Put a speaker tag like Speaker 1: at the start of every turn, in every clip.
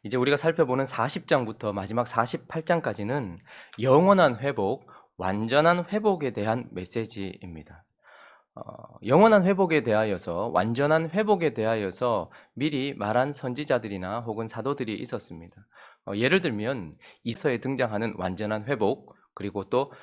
Speaker 1: 이제 우리가 살펴보는 40장부터 마지막 48장까지는 영원한 회복, 완전한 회복에 대한 메시지입니다. 영원한 회복에 대하여서, 완전한 회복에 대하여서 미리 말한 선지자들이나 혹은 사도들이 있었습니다. 예를 들면 이서에 등장하는 완전한 회복, 그리고 또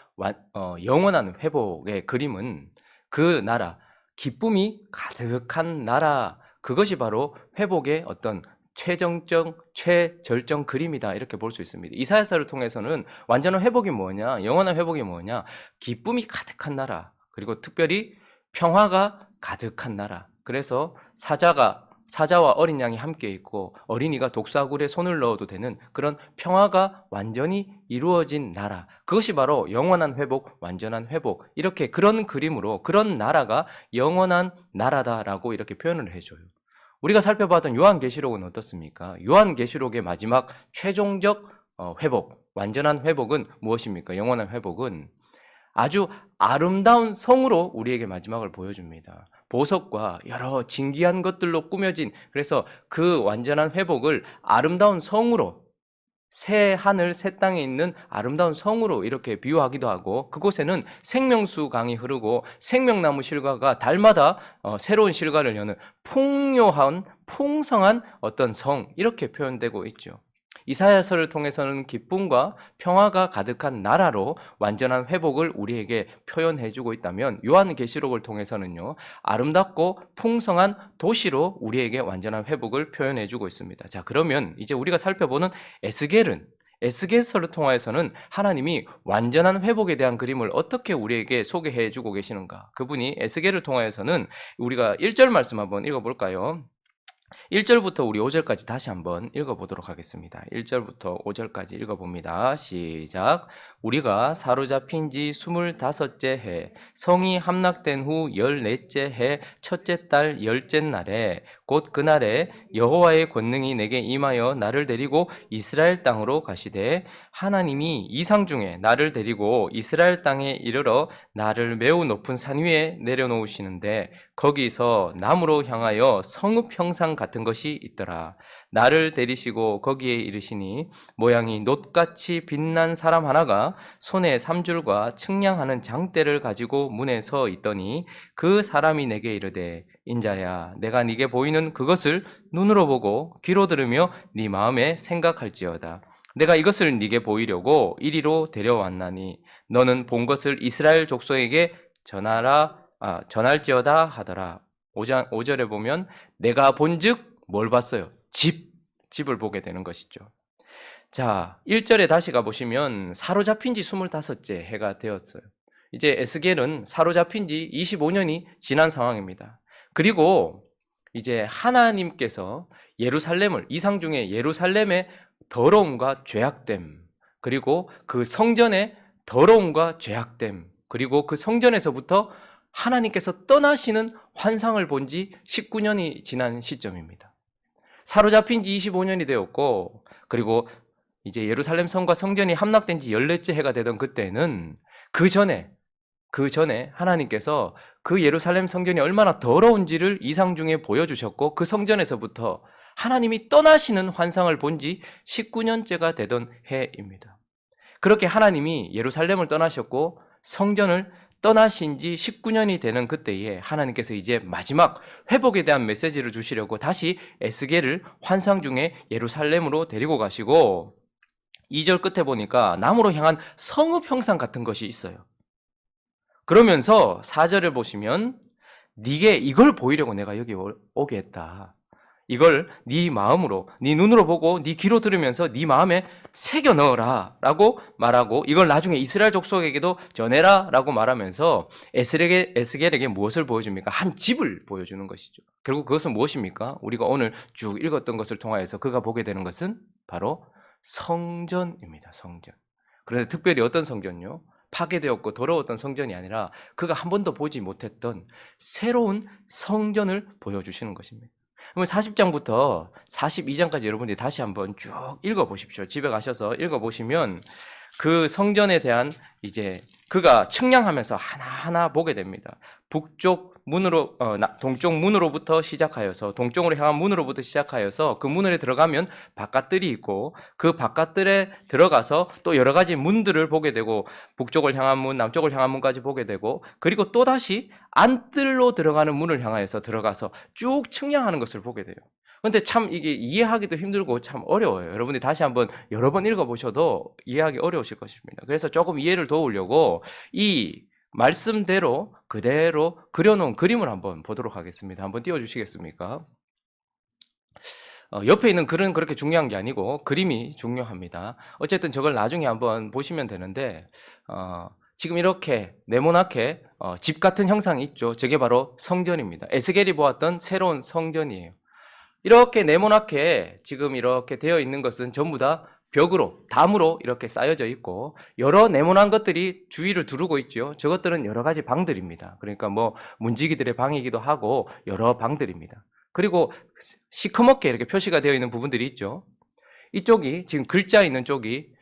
Speaker 1: 영원한 회복의 그림은 그 나라, 기쁨이 가득한 나라, 그것이 바로 회복의 어떤 최절정 그림이다, 이렇게 볼 수 있습니다. 이사야서를 통해서는 완전한 회복이 뭐냐, 영원한 회복이 뭐냐, 기쁨이 가득한 나라, 그리고 특별히 평화가 가득한 나라. 그래서 사자와 어린 양이 함께 있고 어린이가 독사굴에 손을 넣어도 되는 그런 평화가 완전히 이루어진 나라. 그것이 바로 영원한 회복, 완전한 회복. 이렇게 그런 그림으로 그런 나라가 영원한 나라다라고 이렇게 표현을 해줘요. 우리가 살펴봤던 요한계시록은 어떻습니까? 요한계시록의 마지막 최종적 회복, 완전한 회복은 무엇입니까? 영원한 회복은 아주 아름다운 성으로 우리에게 마지막을 보여줍니다. 보석과 여러 진귀한 것들로 꾸며진, 그래서 그 완전한 회복을 아름다운 성으로, 새 하늘 새 땅에 있는 아름다운 성으로 이렇게 비유하기도 하고, 그곳에는 생명수 강이 흐르고 생명나무 실과가 달마다 새로운 실과를 여는 풍요한 풍성한 어떤 성, 이렇게 표현되고 있죠. 이사야서를 통해서는 기쁨과 평화가 가득한 나라로 완전한 회복을 우리에게 표현해주고 있다면, 요한계시록을 통해서는요, 아름답고 풍성한 도시로 우리에게 완전한 회복을 표현해주고 있습니다. 자, 그러면 이제 우리가 살펴보는 에스겔서를 통해서는 하나님이 완전한 회복에 대한 그림을 어떻게 우리에게 소개해주고 계시는가? 그분이 에스겔을 통해서는 우리가 1절 말씀 한번 읽어볼까요? 1절부터 우리 5절까지 다시 한번 읽어보도록 하겠습니다. 1절부터 5절까지 읽어봅니다. 시작. 우리가 사로잡힌 지 25째 해, 성이 함락된 후 14째 해, 첫째 달 10째 날에, 곧 그날에 여호와의 권능이 내게 임하여 나를 데리고 이스라엘 땅으로 가시되, 하나님이 이상 중에 나를 데리고 이스라엘 땅에 이르러 나를 매우 높은 산 위에 내려놓으시는데, 거기서 남으로 향하여 성읍 형상 같은 것이 있더라. 나를 데리시고 거기에 이르시니, 모양이 놋같이 빛난 사람 하나가 손에 삼줄과 측량하는 장대를 가지고 문에 서 있더니, 그 사람이 내게 이르되, 인자야, 내가 네게 보이는 그것을 눈으로 보고 귀로 들으며 네 마음에 생각할지어다. 내가 이것을 네게 보이려고 이리로 데려왔나니 너는 본 것을 이스라엘 족속에게 전할지어다 하더라. 5절에 보면 내가 본즉 뭘 봤어요? 집을 보게 되는 것이죠. 자, 1절에 다시 가보시면 사로잡힌 지 25째 해가 되었어요. 이제 에스겔은 사로잡힌 지 25년이 지난 상황입니다. 그리고 이제 하나님께서 예루살렘을, 이상 중에 예루살렘의 더러움과 죄악됨, 그리고 그 성전의 더러움과 죄악됨, 그리고 그 성전에서부터 하나님께서 떠나시는 환상을 본 지 19년이 지난 시점입니다. 사로잡힌 지 25년이 되었고, 그리고 이제 예루살렘 성과 성전이 함락된 지 14째 해가 되던 그때는 그 전에 하나님께서 그 예루살렘 성전이 얼마나 더러운지를 이상 중에 보여주셨고, 그 성전에서부터 하나님이 떠나시는 환상을 본 지 19년째가 되던 해입니다. 그렇게 하나님이 예루살렘을 떠나셨고 성전을 떠나신 지 19년이 되는 그때에 하나님께서 이제 마지막 회복에 대한 메시지를 주시려고 다시 에스겔을 환상 중에 예루살렘으로 데리고 가시고, 2절 끝에 보니까 남으로 향한 성읍 형상 같은 것이 있어요. 그러면서 4절을 보시면 네게 이걸 보이려고 내가 여기 오게 했다. 이걸 네 마음으로, 네 눈으로 보고 네 귀로 들으면서 네 마음에 새겨 넣어라 라고 말하고, 이걸 나중에 이스라엘 족속에게도 전해라 라고 말하면서 에스겔에게 무엇을 보여줍니까? 한 집을 보여주는 것이죠. 결국 그것은 무엇입니까? 우리가 오늘 쭉 읽었던 것을 통하여서 그가 보게 되는 것은 바로 성전입니다. 성전. 그런데 특별히 어떤 성전요? 파괴되었고 더러웠던 성전이 아니라 그가 한 번도 보지 못했던 새로운 성전을 보여주시는 것입니다. 그럼 40장부터 42장까지 여러분들이 다시 한번 쭉 읽어보십시오. 집에 가셔서 읽어보시면 그 성전에 대한 이제 그가 측량하면서 하나하나 보게 됩니다. 북쪽 문으로 동쪽 문으로부터 시작하여서 동쪽으로 향한 문으로부터 시작하여서 그 문에 들어가면 바깥들이 있고 그 바깥들에 들어가서 또 여러 가지 문들을 보게 되고 북쪽을 향한 문, 남쪽을 향한 문까지 보게 되고 그리고 또 다시 안뜰로 들어가는 문을 향하여서 들어가서 쭉 측량하는 것을 보게 돼요. 근데 참 이게 이해하기도 힘들고 참 어려워요. 여러분들이 다시 한번 여러 번 읽어보셔도 이해하기 어려우실 것입니다. 그래서 조금 이해를 도우려고 이 말씀대로 그대로 그려놓은 그림을 한번 보도록 하겠습니다. 한번 띄워주시겠습니까? 옆에 있는 글은 그렇게 중요한 게 아니고 그림이 중요합니다. 어쨌든 저걸 나중에 한번 보시면 되는데 지금 이렇게 네모나게 집 같은 형상이 있죠. 저게 바로 성전입니다. 에스겔이 보았던 새로운 성전이에요. 이렇게 네모나게 지금 이렇게 되어 있는 것은 전부 다 벽으로, 담으로 이렇게 쌓여져 있고 여러 네모난 것들이 주위를 두르고 있죠. 저것들은 여러 가지 방들입니다. 그러니까 뭐 문지기들의 방이기도 하고 여러 방들입니다. 그리고 시커멓게 이렇게 표시가 되어 있는 부분들이 있죠. 이쪽이 지금 글자 있는 쪽이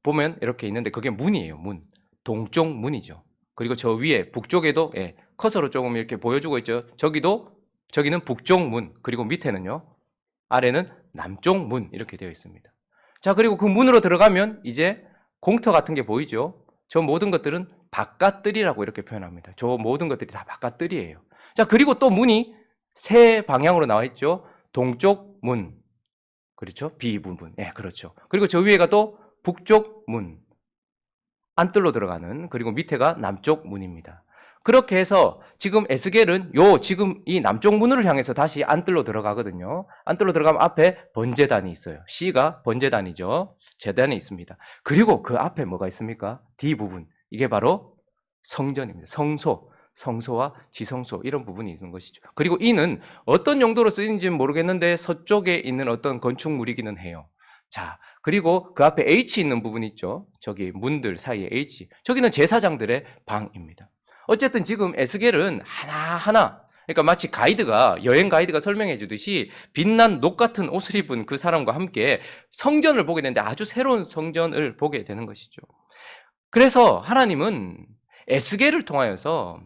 Speaker 1: 보면 이렇게 있는데 그게 문이에요. 문. 동쪽 문이죠. 그리고 저 위에 북쪽에도 커서로 조금 이렇게 보여주고 있죠. 저기는 북쪽 문, 그리고 밑에는요, 아래는 남쪽 문 이렇게 되어 있습니다. 자, 그리고 그 문으로 들어가면 이제 공터 같은 게 보이죠? 저 모든 것들은 바깥뜰이라고 이렇게 표현합니다. 저 모든 것들이 다 바깥뜰이에요. 자, 그리고 또 문이 세 방향으로 나와 있죠? 동쪽 문, 그렇죠? 비부분, 그렇죠. 그리고 저 위에가 또 북쪽 문, 안뜰로 들어가는, 그리고 밑에가 남쪽 문입니다. 그렇게 해서 지금 에스겔은 지금 이 남쪽 문을 향해서 다시 안뜰로 들어가거든요. 안뜰로 들어가면 앞에 번제단이 있어요. C가 번제단이죠. 제단이 있습니다. 그리고 그 앞에 뭐가 있습니까? D 부분. 이게 바로 성전입니다. 성소와 지성소 이런 부분이 있는 것이죠. 그리고 E는 어떤 용도로 쓰이는지는 모르겠는데 서쪽에 있는 어떤 건축물이기는 해요. 자, 그리고 그 앞에 H 있는 부분 있죠. 저기 문들 사이에 H. 저기는 제사장들의 방입니다. 어쨌든 지금 에스겔은 하나하나, 그러니까 마치 여행 가이드가 설명해 주듯이 빛난 녹 같은 옷을 입은 그 사람과 함께 성전을 보게 되는데 아주 새로운 성전을 보게 되는 것이죠. 그래서 하나님은 에스겔을 통하여서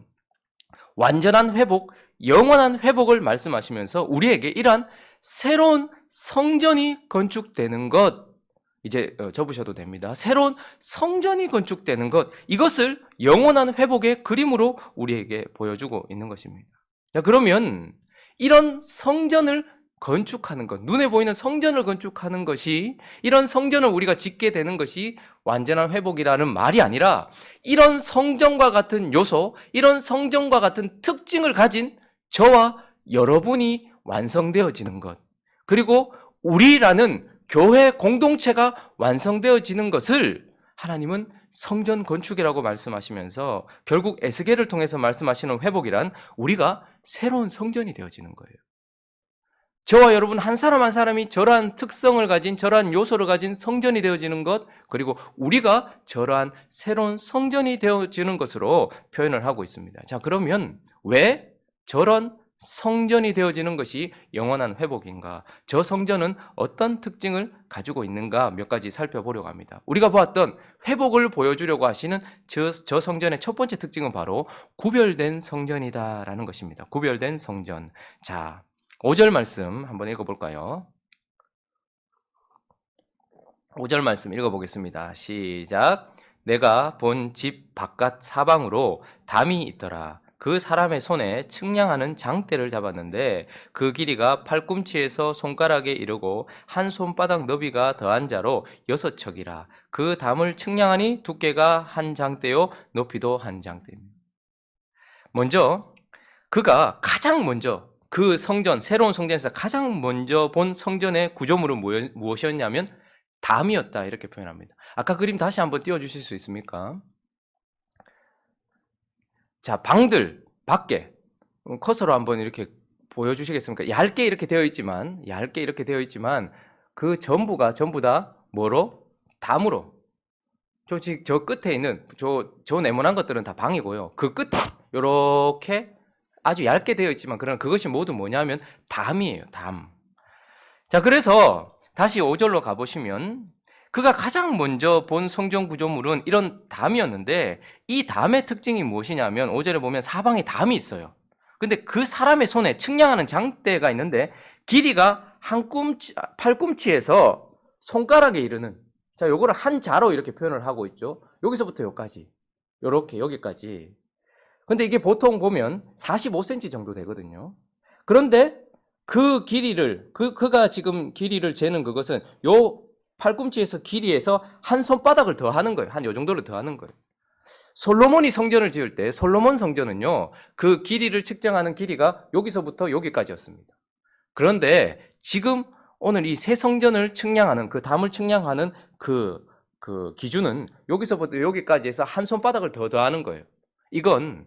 Speaker 1: 완전한 회복, 영원한 회복을 말씀하시면서 우리에게 이러한 새로운 성전이 건축되는 것, 이제 접으셔도 됩니다. 새로운 성전이 건축되는 것, 이것을 영원한 회복의 그림으로 우리에게 보여주고 있는 것입니다. 자, 그러면 이런 성전을 건축하는 것, 눈에 보이는 성전을 건축하는 것이, 이런 성전을 우리가 짓게 되는 것이 완전한 회복이라는 말이 아니라 이런 성전과 같은 요소, 이런 성전과 같은 특징을 가진 저와 여러분이 완성되어지는 것, 그리고 우리라는 교회 공동체가 완성되어지는 것을 하나님은 성전 건축이라고 말씀하시면서 결국 에스겔을 통해서 말씀하시는 회복이란 우리가 새로운 성전이 되어지는 거예요. 저와 여러분 한 사람 한 사람이 저러한 특성을 가진, 저러한 요소를 가진 성전이 되어지는 것, 그리고 우리가 저러한 새로운 성전이 되어지는 것으로 표현을 하고 있습니다. 자, 그러면 왜 저런 성전이 되어지는 것이 영원한 회복인가? 저 성전은 어떤 특징을 가지고 있는가? 몇 가지 살펴보려고 합니다. 우리가 보았던 회복을 보여주려고 하시는 저 성전의 첫 번째 특징은 바로 구별된 성전이다라는 것입니다. 구별된 성전. 자, 5절 말씀 한번 읽어볼까요? 5절 말씀 읽어보겠습니다. 시작. 내가 본 집 바깥 사방으로 담이 있더라. 그 사람의 손에 측량하는 장대를 잡았는데 그 길이가 팔꿈치에서 손가락에 이르고 한 손바닥 너비가 더한 자로 6척이라. 그 담을 측량하니 두께가 한 장대요 높이도 한 장대입니다. 먼저 그가 가장 먼저 그 성전, 새로운 성전에서 가장 먼저 본 성전의 구조물은 무엇이었냐면 담이었다 이렇게 표현합니다. 아까 그림 다시 한번 띄워주실 수 있습니까? 자, 방들 밖에 커서로 한번 이렇게 보여주시겠습니까? 얇게 이렇게 되어 있지만 그 전부 다 뭐로? 담으로. 저 끝에 있는 저 네모난 것들은 다 방이고요. 그 끝에 이렇게 아주 얇게 되어 있지만 그것이 모두 뭐냐면 담이에요. 담. 자, 그래서 다시 5절로 가보시면 그가 가장 먼저 본 성전 구조물은 이런 담이었는데 이 담의 특징이 무엇이냐면 5절에 보면 사방에 담이 있어요. 근데 그 사람의 손에 측량하는 장대가 있는데 길이가 팔꿈치에서 손가락에 이르는, 자, 요거를 한 자로 이렇게 표현을 하고 있죠. 여기서부터 여기까지, 요렇게 여기까지. 근데 이게 보통 보면 45cm 정도 되거든요. 그런데 그 길이를, 그가 지금 길이를 재는 그것은 요 팔꿈치에서 길이에서 한 손바닥을 더 하는 거예요. 한 요 정도를 더 하는 거예요. 솔로몬이 성전을 지을 때 솔로몬 성전은요, 그 길이를 측정하는 길이가 여기서부터 여기까지였습니다. 그런데 지금 오늘 이 새 성전을 측량하는, 그 담을 측량하는 그 기준은 여기서부터 여기까지 해서 한 손바닥을 더 더하는 거예요. 이건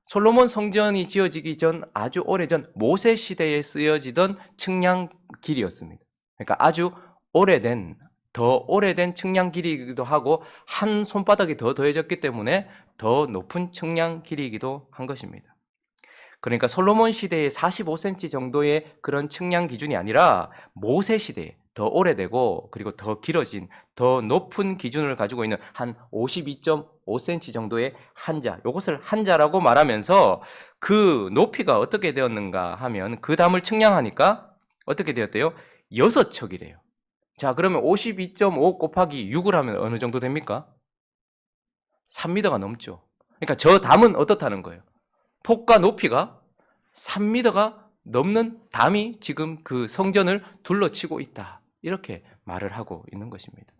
Speaker 1: 솔로몬 성전이 지어지기 전 아주 오래전 모세 시대에 쓰여지던 측량 길이였습니다. 그러니까 아주 오래된, 더 오래된 측량 길이이기도 하고 한 손바닥이 더 더해졌기 때문에 더 높은 측량 길이이기도 한 것입니다. 그러니까 솔로몬 시대의 45cm 정도의 그런 측량 기준이 아니라 모세 시대에 더 오래되고 그리고 더 길어진, 더 높은 기준을 가지고 있는 한 52.5cm 정도의 한자, 이것을 한자라고 말하면서 그 높이가 어떻게 되었는가 하면 그 담을 측량하니까 어떻게 되었대요? 6척이래요. 자, 그러면 52.5 곱하기 6을 하면 어느 정도 됩니까? 3m가 넘죠. 그러니까 저 담은 어떻다는 거예요? 폭과 높이가 3m가 넘는 담이 지금 그 성전을 둘러치고 있다, 이렇게 말을 하고 있는 것입니다.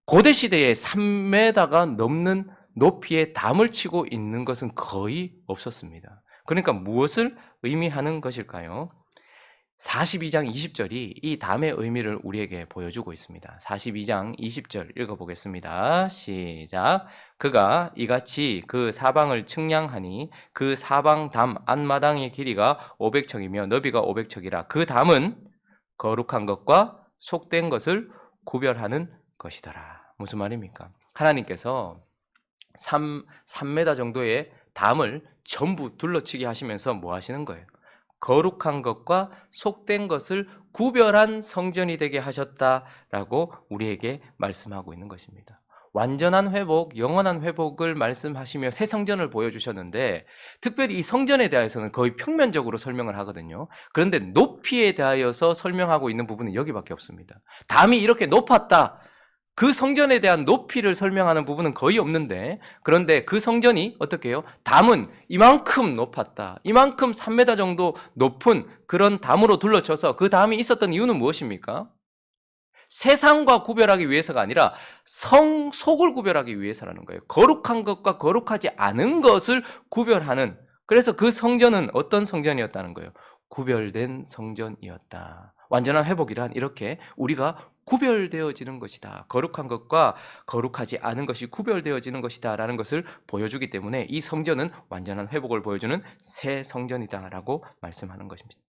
Speaker 1: 고대 시대에 3m가 넘는 높이의 담을 치고 있는 것은 거의 없었습니다. 그러니까 무엇을 의미하는 것일까요? 42장 20절이 이 담의 의미를 우리에게 보여주고 있습니다. 42장 20절 읽어보겠습니다. 시작. 그가 이같이 그 사방을 측량하니 그 사방 담 안마당의 길이가 500척이며 너비가 500척이라. 그 담은 거룩한 것과 속된 것을 구별하는 것이더라. 무슨 말입니까? 하나님께서 3m 정도의 담을 전부 둘러치게 하시면서 뭐 하시는 거예요? 거룩한 것과 속된 것을 구별한 성전이 되게 하셨다라고 우리에게 말씀하고 있는 것입니다. 완전한 회복, 영원한 회복을 말씀하시며 새 성전을 보여주셨는데 특별히 이 성전에 대해서는 거의 평면적으로 설명을 하거든요. 그런데 높이에 대하여서 설명하고 있는 부분은 여기밖에 없습니다. 담이 이렇게 높았다, 그 성전에 대한 높이를 설명하는 부분은 거의 없는데, 그런데 그 성전이 어떻게 해요? 담은 이만큼 높았다, 이만큼 3m 정도 높은 그런 담으로 둘러쳐서 그 담이 있었던 이유는 무엇입니까? 세상과 구별하기 위해서가 아니라 속을 구별하기 위해서라는 거예요. 거룩한 것과 거룩하지 않은 것을 구별하는, 그래서 그 성전은 어떤 성전이었다는 거예요? 구별된 성전이었다. 완전한 회복이란 이렇게 우리가 구별되어지는 것이다, 거룩한 것과 거룩하지 않은 것이 구별되어지는 것이다 라는 것을 보여주기 때문에 이 성전은 완전한 회복을 보여주는 새 성전이다 라고 말씀하는 것입니다.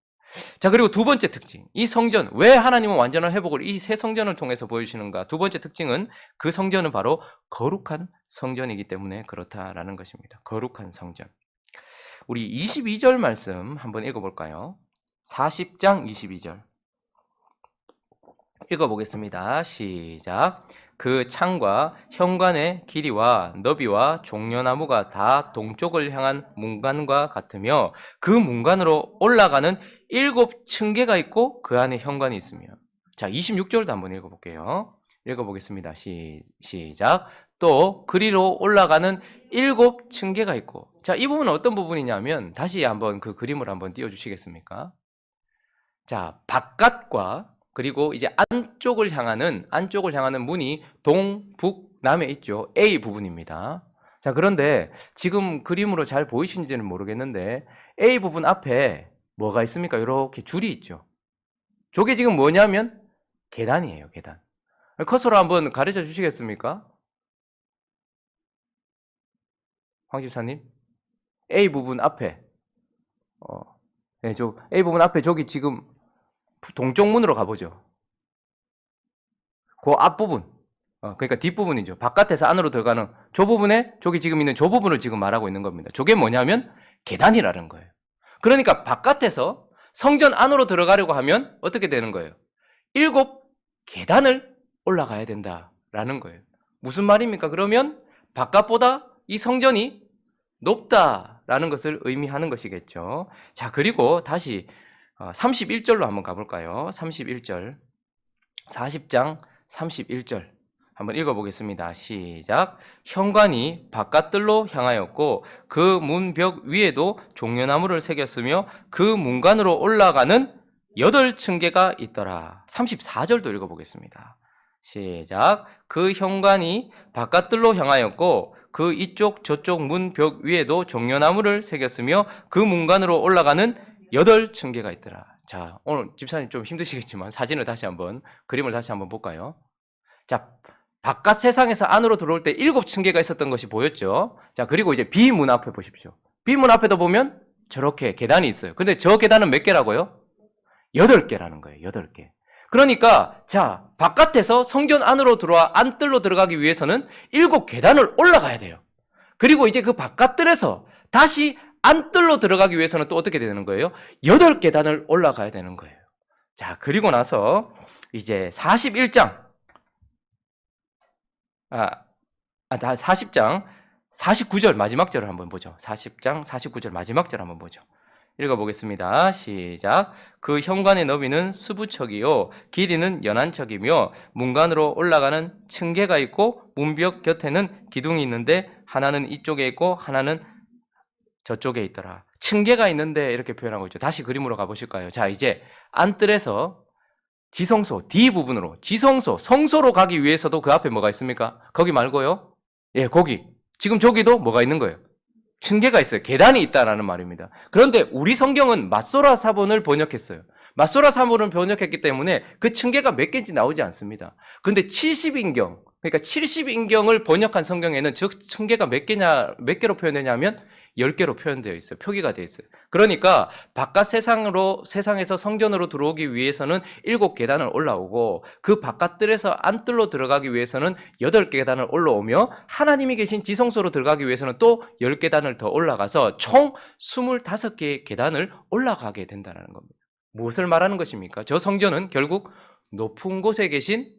Speaker 1: 자, 그리고 두 번째 특징, 이 성전, 왜 하나님은 완전한 회복을 이 새 성전을 통해서 보여주시는가? 두 번째 특징은 그 성전은 바로 거룩한 성전이기 때문에 그렇다라는 것입니다. 거룩한 성전. 우리 22절 말씀 한번 읽어볼까요? 40장 22절 읽어보겠습니다. 시작. 그 창과 현관의 길이와 너비와 종려나무가 다 동쪽을 향한 문관과 같으며 그 문관으로 올라가는 7층계가 있고 그 안에 현관이 있으며. 자, 26절도 한번 읽어볼게요. 읽어보겠습니다. 시작. 또 그리로 올라가는 7층계가 있고. 자, 이 부분은 어떤 부분이냐면 다시 한번 그 그림을 한번 띄워주시겠습니까? 자, 바깥과 그리고 이제 안쪽을 향하는 문이 동, 북, 남에 있죠. A 부분입니다. 자, 그런데 지금 그림으로 잘 보이시는지는 모르겠는데 A 부분 앞에 뭐가 있습니까? 이렇게 줄이 있죠. 저게 지금 뭐냐면 계단이에요, 계단. 커서로 한번 가르쳐 주시겠습니까? 황 집사님? A 부분 앞에 네, 저 A 부분 앞에 저기 지금 동쪽 문으로 가보죠. 그 앞부분, 그러니까 뒷부분이죠. 바깥에서 안으로 들어가는 저 부분에, 저기 지금 있는 저 부분을 지금 말하고 있는 겁니다. 저게 뭐냐면 계단이라는 거예요. 그러니까 바깥에서 성전 안으로 들어가려고 하면 어떻게 되는 거예요? 7계단을 올라가야 된다라는 거예요. 무슨 말입니까? 그러면 바깥보다 이 성전이 높다, 있다라는 것을 의미하는 것이겠죠. 자, 그리고 다시 31절로 한번 가볼까요? 31절, 40장 31절 한번 읽어보겠습니다. 시작. 현관이 바깥들로 향하였고 그 문벽 위에도 종려나무를 새겼으며 그 문간으로 올라가는 8층계가 있더라. 34절도 읽어보겠습니다. 시작. 그 현관이 바깥들로 향하였고 그 이쪽 저쪽 문벽 위에도 종려나무를 새겼으며 그 문간으로 올라가는 8층계가 있더라. 자, 오늘 집사님 좀 힘드시겠지만 사진을 다시 한번, 그림을 다시 한번 볼까요? 자, 바깥 세상에서 안으로 들어올 때 7층계가 있었던 것이 보였죠. 자, 그리고 이제 비문 앞에 보십시오. 비문 앞에도 보면 저렇게 계단이 있어요. 근데 저 계단은 몇 개라고요? 8개라는 거예요. 8개. 그러니까 자, 바깥에서 성전 안으로 들어와 안뜰로 들어가기 위해서는 7계단을 올라가야 돼요. 그리고 이제 그 바깥뜰에서 다시 안뜰로 들어가기 위해서는 또 어떻게 되는 거예요? 8계단을 올라가야 되는 거예요. 자, 그리고 나서 이제 41장 40장 49절 마지막 절을 한번 보죠. 40장 49절 마지막 절 한번 보죠. 읽어보겠습니다. 시작. 그 현관의 너비는 수부척이요 길이는 연한척이며 문간으로 올라가는 층계가 있고 문벽 곁에는 기둥이 있는데 하나는 이쪽에 있고 하나는 저쪽에 있더라. 층계가 있는데 이렇게 표현하고 있죠. 다시 그림으로 가보실까요? 자, 이제 안뜰에서 지성소, D 부분으로 지성소, 성소로 가기 위해서도 그 앞에 뭐가 있습니까? 거기 말고요. 예, 거기. 지금 저기도 뭐가 있는 거예요? 층계가 있어요. 계단이 있다라는 말입니다. 그런데 우리 성경은 맞소라 사본을 번역했어요. 맞소라 사본을 번역했기 때문에 그 층계가 몇 개인지 나오지 않습니다. 그런데 70인경, 그러니까 70인경을 번역한 성경에는 저 층계가 몇 개로 표현되냐면 10개로 표현되어 있어요. 표기가 되어 있어요. 그러니까 바깥 세상에서 성전으로 들어오기 위해서는 7계단을 올라오고 그 바깥뜰에서 안뜰로 들어가기 위해서는 8계단을 올라오며 하나님이 계신 지성소로 들어가기 위해서는 또 10계단을 더 올라가서 총 25개의 계단을 올라가게 된다는 겁니다. 무엇을 말하는 것입니까? 저 성전은 결국 높은 곳에 계신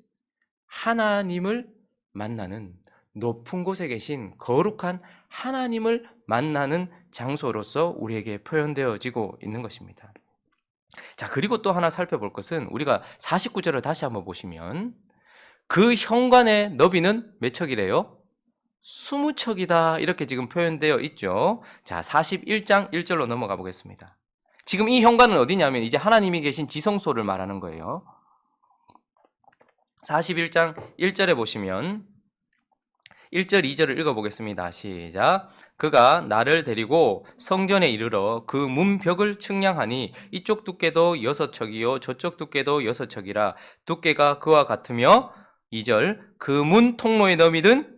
Speaker 1: 하나님을 만나는, 높은 곳에 계신 거룩한 하나님을 만나는 장소로서 우리에게 표현되어지고 있는 것입니다. 자, 그리고 또 하나 살펴볼 것은 우리가 49절을 다시 한번 보시면 그 현관의 너비는 몇 척이래요? 20척이다 이렇게 지금 표현되어 있죠. 자, 41장 1절로 넘어가 보겠습니다. 지금 이 현관은 어디냐면 이제 하나님이 계신 지성소를 말하는 거예요. 41장 1절에 보시면 1절, 2절을 읽어보겠습니다. 시작. 그가 나를 데리고 성전에 이르러 그 문벽을 측량하니 이쪽 두께도 6척이요 저쪽 두께도 6척이라 두께가 그와 같으며 2절 그 문 통로의 너비는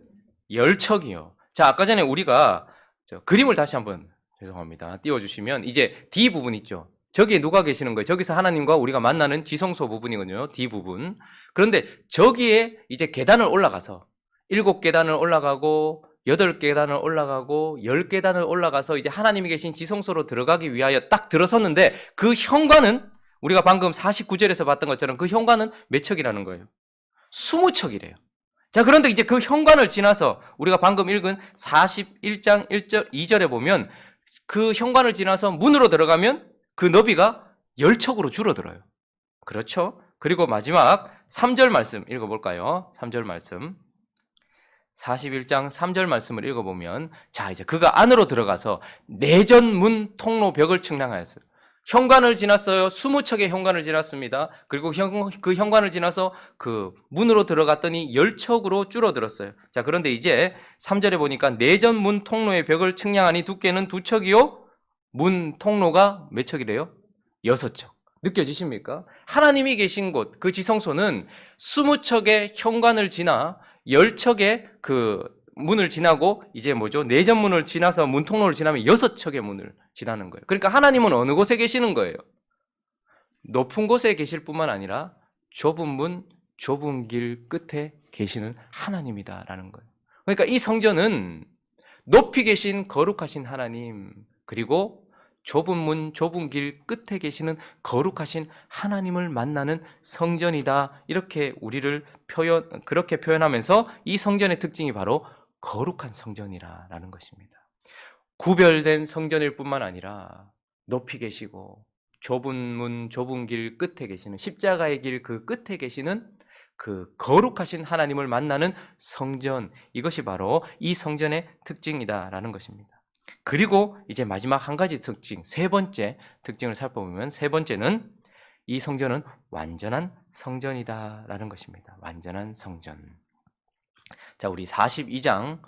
Speaker 1: 10척이요. 자, 아까 전에 우리가 그림을 다시 한번 죄송합니다. 띄워주시면 이제 D 부분 있죠. 저기에 누가 계시는 거예요? 저기서 하나님과 우리가 만나는 지성소 부분이거든요. D 부분. 그런데 저기에 이제 계단을 올라가서 7계단을 올라가고 8계단을 올라가고 10계단을 올라가서 이제 하나님이 계신 지성소로 들어가기 위하여 딱 들어섰는데 그 현관은 우리가 방금 49절에서 봤던 것처럼 그 현관은 몇 척이라는 거예요? 20척이래요. 자, 그런데 이제 그 현관을 지나서 우리가 방금 읽은 41장 1절, 2절에 보면 그 현관을 지나서 문으로 들어가면 그 너비가 10척으로 줄어들어요. 그렇죠? 그리고 마지막 3절 말씀 읽어볼까요? 3절 말씀. 41장 3절 말씀을 읽어보면 자, 이제 그가 안으로 들어가서 내전 문 통로 벽을 측량하였어요. 현관을 지났어요. 20척의 현관을 지났습니다. 그리고 그 현관을 지나서 그 문으로 들어갔더니 10척으로 줄어들었어요. 자, 그런데 이제 3절에 보니까 내전 문 통로의 벽을 측량하니 두께는 2척이요 문 통로가 몇 척이래요? 6척. 느껴지십니까? 하나님이 계신 곳, 그 지성소는 20척의 현관을 지나 10척의 그 문을 지나고 이제 뭐죠? 내전문을 지나서 문 통로를 지나면 6척의 문을 지나는 거예요. 그러니까 하나님은 어느 곳에 계시는 거예요? 높은 곳에 계실 뿐만 아니라 좁은 문, 좁은 길 끝에 계시는 하나님이다라는 거예요. 그러니까 이 성전은 높이 계신 거룩하신 하나님, 그리고 좁은 문, 좁은 길 끝에 계시는 거룩하신 하나님을 만나는 성전이다. 이렇게 우리를 그렇게 표현하면서 이 성전의 특징이 바로 거룩한 성전이라는 것입니다. 구별된 성전일 뿐만 아니라 높이 계시고 좁은 문, 좁은 길 끝에 계시는 십자가의 길 그 끝에 계시는 그 거룩하신 하나님을 만나는 성전, 이것이 바로 이 성전의 특징이다라는 것입니다. 그리고 이제 마지막 한 가지 특징, 세 번째 특징을 살펴보면 세 번째는 이 성전은 완전한 성전이다라는 것입니다. 완전한 성전. 자, 우리 42장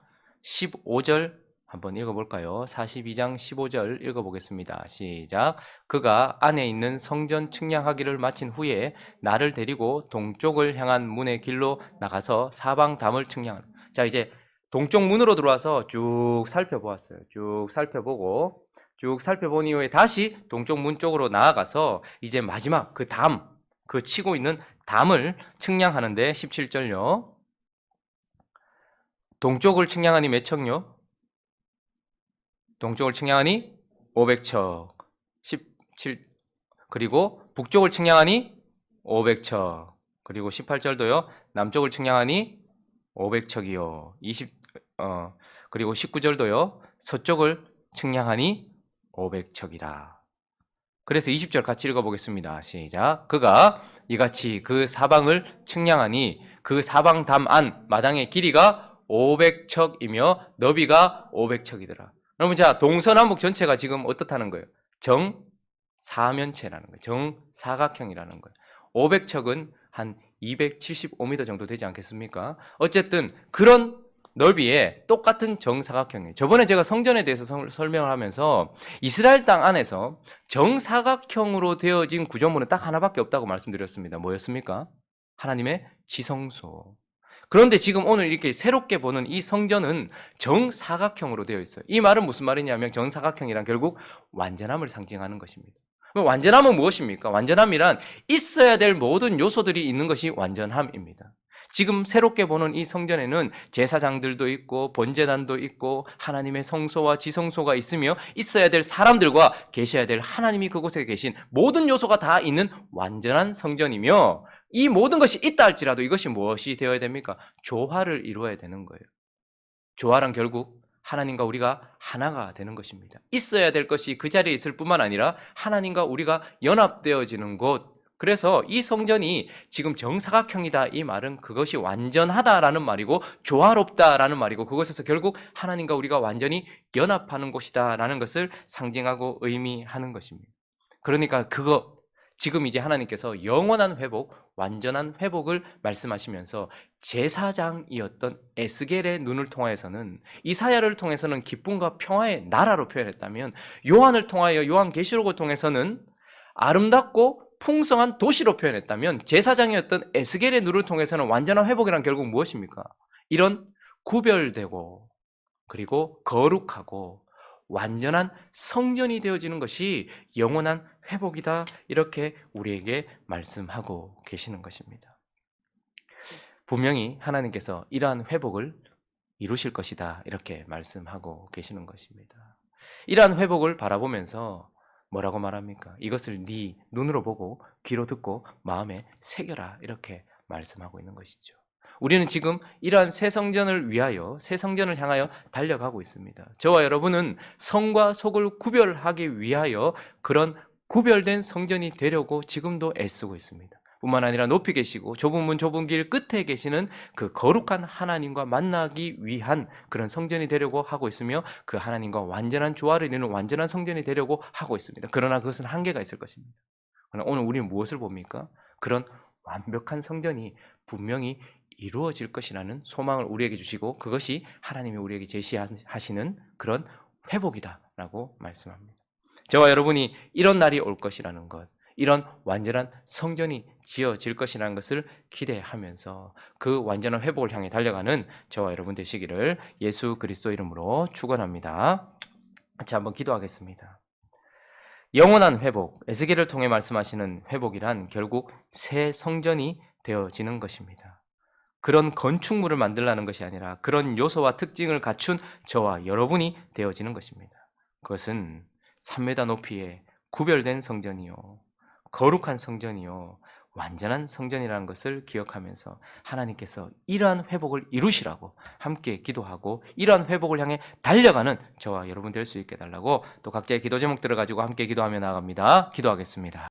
Speaker 1: 15절 한번 읽어볼까요? 42장 15절 읽어보겠습니다. 시작. 그가 안에 있는 성전 측량하기를 마친 후에 나를 데리고 동쪽을 향한 문의 길로 나가서 사방 담을 측량하라. 자, 이제 동쪽 문으로 들어와서 쭉 살펴보았어요. 쭉 살펴본 이후에 다시 동쪽 문 쪽으로 나아가서 이제 마지막 그 담, 그 치고 있는 담을 측량하는데 17절요. 동쪽을 측량하니 몇 척요? 동쪽을 측량하니 500척. 17. 그리고 북쪽을 측량하니 500척. 그리고 18절도요. 남쪽을 측량하니 500척이요. 그리고 19절도요. 서쪽을 측량하니 500척이라. 그래서 20절 같이 읽어보겠습니다. 시작. 그가 이같이 그 사방을 측량하니 그 사방 담 안 마당의 길이가 500척이며 너비가 500척이더라. 여러분, 자, 동서남북 전체가 지금 어떻다는 거예요? 정사면체라는 거예요. 정사각형이라는 거예요. 500척은 한 275m 정도 되지 않겠습니까? 어쨌든 그런 넓이에 똑같은 정사각형이에요. 저번에 제가 성전에 대해서 설명을 하면서 이스라엘 땅 안에서 정사각형으로 되어진 구조물은 딱 하나밖에 없다고 말씀드렸습니다. 뭐였습니까? 하나님의 지성소. 그런데 지금 오늘 이렇게 새롭게 보는 이 성전은 정사각형으로 되어 있어요. 이 말은 무슨 말이냐면 정사각형이란 결국 완전함을 상징하는 것입니다. 완전함은 무엇입니까? 완전함이란 있어야 될 모든 요소들이 있는 것이 완전함입니다. 지금 새롭게 보는 이 성전에는 제사장들도 있고 번제단도 있고 하나님의 성소와 지성소가 있으며 있어야 될 사람들과 계셔야 될 하나님이 그곳에 계신 모든 요소가 다 있는 완전한 성전이며, 이 모든 것이 있다 할지라도 이것이 무엇이 되어야 됩니까? 조화를 이루어야 되는 거예요. 조화란 결국 하나님과 우리가 하나가 되는 것입니다. 있어야 될 것이 그 자리에 있을 뿐만 아니라 하나님과 우리가 연합되어지는 곳. 그래서 이 성전이 지금 정사각형이다, 이 말은 그것이 완전하다라는 말이고 조화롭다라는 말이고, 그것에서 결국 하나님과 우리가 완전히 연합하는 곳이다라는 것을 상징하고 의미하는 것입니다. 그러니까 그거 지금 이제 하나님께서 영원한 회복, 완전한 회복을 말씀하시면서 제사장이었던 에스겔의 눈을 통하여서는, 이사야를 통해서는 기쁨과 평화의 나라로 표현했다면, 요한을 통하여 요한계시록을 통해서는 아름답고 풍성한 도시로 표현했다면, 제사장이었던 에스겔의 눈을 통해서는 완전한 회복이란 결국 무엇입니까? 이런 구별되고 그리고 거룩하고 완전한 성전이 되어지는 것이 영원한 회복이다, 이렇게 우리에게 말씀하고 계시는 것입니다. 분명히 하나님께서 이러한 회복을 이루실 것이다, 이렇게 말씀하고 계시는 것입니다. 이러한 회복을 바라보면서 뭐라고 말합니까? 이것을 네 눈으로 보고 귀로 듣고 마음에 새겨라, 이렇게 말씀하고 있는 것이죠. 우리는 지금 이러한 새 성전을 위하여, 새 성전을 향하여 달려가고 있습니다. 저와 여러분은 성과 속을 구별하기 위하여 그런 구별된 성전이 되려고 지금도 애쓰고 있습니다. 뿐만 아니라 높이 계시고 좁은 문 좁은 길 끝에 계시는 그 거룩한 하나님과 만나기 위한 그런 성전이 되려고 하고 있으며, 그 하나님과 완전한 조화를 이루는 완전한 성전이 되려고 하고 있습니다. 그러나 그것은 한계가 있을 것입니다. 그러나 오늘 우리는 무엇을 봅니까? 그런 완벽한 성전이 분명히 이루어질 것이라는 소망을 우리에게 주시고, 그것이 하나님이 우리에게 제시하시는 그런 회복이다라고 말씀합니다. 저와 여러분이 이런 날이 올 것이라는 것, 이런 완전한 성전이 지어질 것이라는 것을 기대하면서 그 완전한 회복을 향해 달려가는 저와 여러분 되시기를 예수 그리스도 이름으로 축원합니다. 같이 한번 기도하겠습니다. 영원한 회복, 에스겔을 통해 말씀하시는 회복이란 결국 새 성전이 되어지는 것입니다. 그런 건축물을 만들라는 것이 아니라 그런 요소와 특징을 갖춘 저와 여러분이 되어지는 것입니다. 그것은 3m 높이의 구별된 성전이요, 거룩한 성전이요, 완전한 성전이라는 것을 기억하면서 하나님께서 이러한 회복을 이루시라고 함께 기도하고 이러한 회복을 향해 달려가는 저와 여러분 될 수 있게 해달라고 또 각자의 기도 제목들을 가지고 함께 기도하며 나아갑니다. 기도하겠습니다.